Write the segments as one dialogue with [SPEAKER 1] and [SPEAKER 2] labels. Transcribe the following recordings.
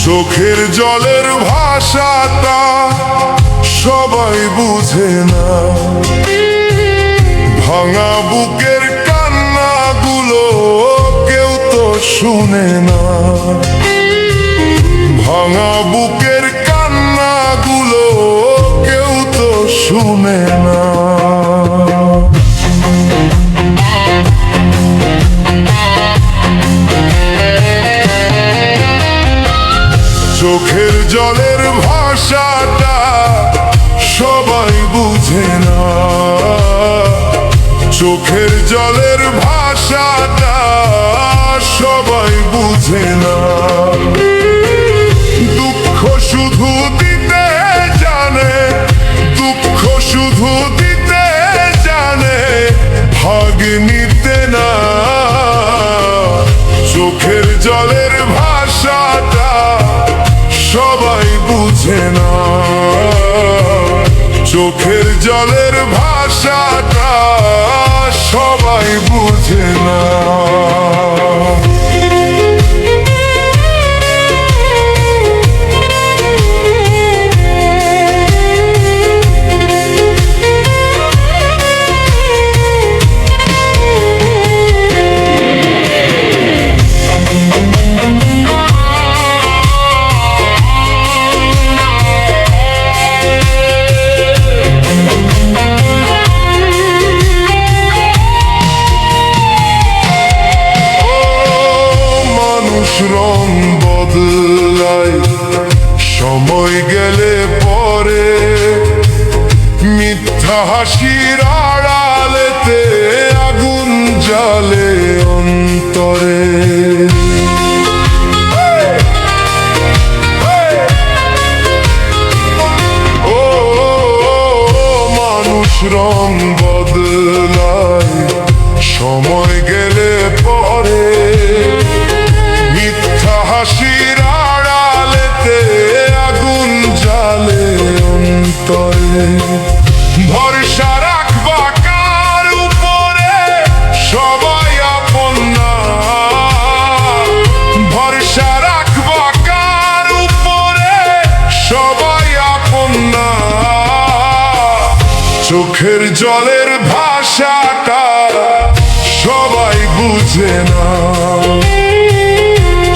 [SPEAKER 1] চোখের জলের ভাষাটা সবাই বুঝে না, ভাঙা বুকের কান্নাগুলো কেউ তো শুনে না, ভাঙা বুকের কান্নাগুলো কেউ তো শুনে না। চোখের জলের ভাষাটা সবাই বুঝে না, চোখের জলের ভাষাটা সবাই বুঝে না। দুঃখ শুধু দিতে জানে, দুঃখ শুধু দিতে জানে, ভাগ নিতে না। চোখের জলের ভাষাটা সবাই বুঝে না, চোখের জলের ভাষাটা সবাই বুঝে না। রং বদলায় সময় গেলে পরে, মিথ্যা হাসির আড়ালেতে আগুন জ্বালে অন্তরে। ও মানুষ রং বদলায় সময় গেলে পরে, হাসির আড়ালেতে আগুন জ্বালে অন্তরে। ভরসা রাখবা কার উপরে, সবাই আপন না। ভরসা রাখবা কার উপরে, সবাই আপন না। চোখের জলের ভাষাটা সবাই বুঝে না,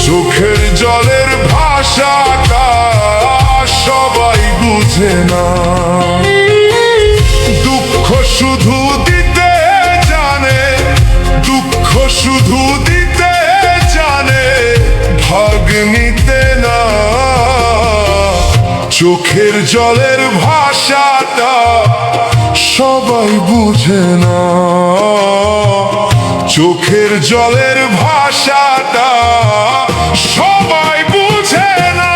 [SPEAKER 1] চোখের জলের ভাষাটা সবাই বুঝে না। দুঃখ শুধু দিতে জানে, দুঃখ শুধু দিতে জানে, ভাগ নিতে না। চোখের জলের ভাষাটা সবাই বুঝে না, চোখের জলের ভাষাটা সবাই বুঝে না।